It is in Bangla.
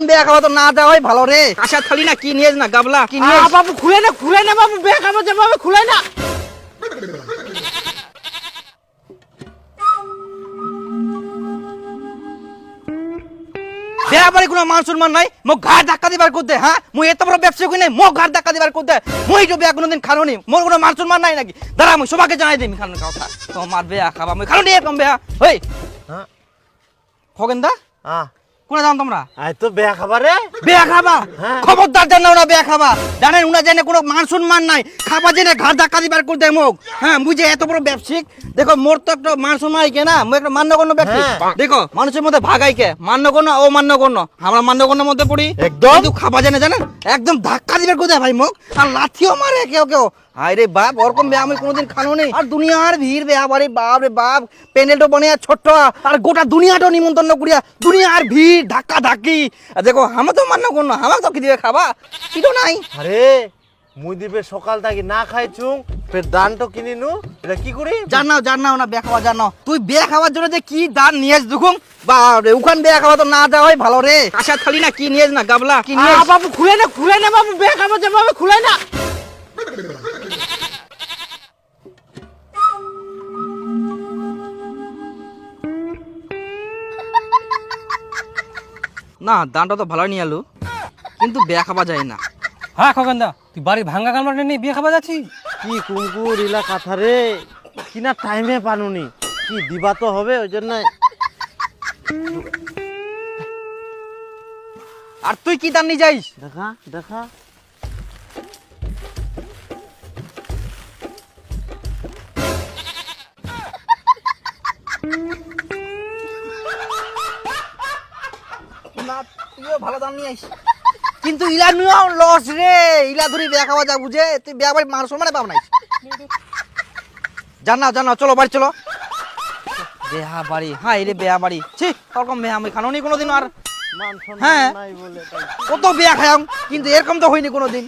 বেয়া খাওয়া তো না দেওয়াই ভালো রে। কাঁসার থালি না কি নিয়েছ না গাবলা কি নিয়ে বাবু খুলে না বাবু, বেয়া খাবো যে বাবু, খুলে না। বেয়া বাড়ি কোনো মান সম্মান নাই, মোক ঘাড় ধাক্কা দিবার করতে। হ্যাঁ মুই এত বড় ব্যবসায়ী কই নাই, মোক ঘাড় ধাক্কা দিবার করতে। মুই তো বেয়া কোনোদিন খানোনি, মোর কোনো মান সম্মান নাই নাকি? দাঁড়া মুই সবাইকে জানাই দিই খানোর কথা। তোমার বেয়া খাবা মুই খানো নিয়ে কম বেয়া। ওই হ্যাঁ খগেন দা কোনা যাও তোমরা? আই তো বেয়া খাবারে। বেয়া খাবা? হ্যাঁ। খবরদার জানাও না বেয়া খাবা। জানেন উনা জানে কোনো মান সম্মান নাই, খাবা জেনে ঘাড় ধাক্কা দিবার করতে মোক। হ্যাঁ মুই যে এত বড় ব্যবসায়িক, দেখো মোর তো একটা মান সম্মান আইকে না, মুই একটা মান্যগণ্য ব্যবসায়ী। হ্যাঁ। দেখো মানুষের মধ্যে ভাগ আইকে, মান্যগণ্য ও মান্যগণ্য। আমরা মান্যগণ্যের মধ্যে পড়ি একদম। কিন্তু খাবা জানে জানেন একদম ধাক্কা দিবার করতে ভাই মোক, আর লাথিও মারে কেউ কেউ। হায় রে বাপ, ওরকম বেয়া আমি কোনোদিন খানো নেই। আর দুনিয়ার ভিড় বেয়া বাড়ি, বাপ রে বাপ, প্যান্ডেলটা বানিয়ে ছোট্ট, আর গোটা দুনিয়াটা নিমন্ত্রণ করিয়া দুনিয়ার ভিড় ধাক্কা ধাক্কি। আর দেখো আমার তো মান্য করুন, আমাকে তো কি দিবে খাবা কিটো নাই। আরে মুই দিবে সকাল থাকি না খাই চুং, ফের দানটো কিনি নু, এটা কি করি? জানাও না বেয়া খাওয়া জানো। তুই বেয়া খাওয়ার জন্য যে কি দান নিয়েছ দেখুন, বা রে উখান বেয়া খাওয়া তো না দেওয়াই ভালো রে। কাঁসার থালি না কি নিয়েছ না গাবলা কি নিয়ে বাবু খুলে না বাবু, বেয়া খাবো যে বাবু, খুলে না। না দানটা তো ভালো নিয়ে আলু, কিন্তু বেয়া খাওয়া যায় না। হ্যাঁ খগেনদা, তুই বাড়ির ভাঙ্গা কালমাটা নিয়ে বিয়ে খাবা যাচ্ছি? কি কুমকুর ইলা কথা রে, কিনা টাইমে পানুনি, কি দিবা তো হবে ওই জন্য। আর তুই কি দান নিয়ে যাইস? দেখা দেখা না তুইও ভালো দাম নিয়ে আইস, কিন্তু ইলা নিয়েও লস রে। ইলা ধরি বেয়া খাওয়া যা বুঝে, তুই বেয়া বাড়ি মান সম্মানে পাব নাই। জানাও চলো বাড়ি চলো। বেহা বাড়ি, হ্যাঁ এই রে বেয়া বাড়ি, ছি ওরকম বেহা আমি খানো নি কোনোদিন। আর মান সম্মান হ্যাঁ নাই বলে তাই। কত বেয়া খায়াম, কিন্তু এরকম তো হয়নি কোনোদিন।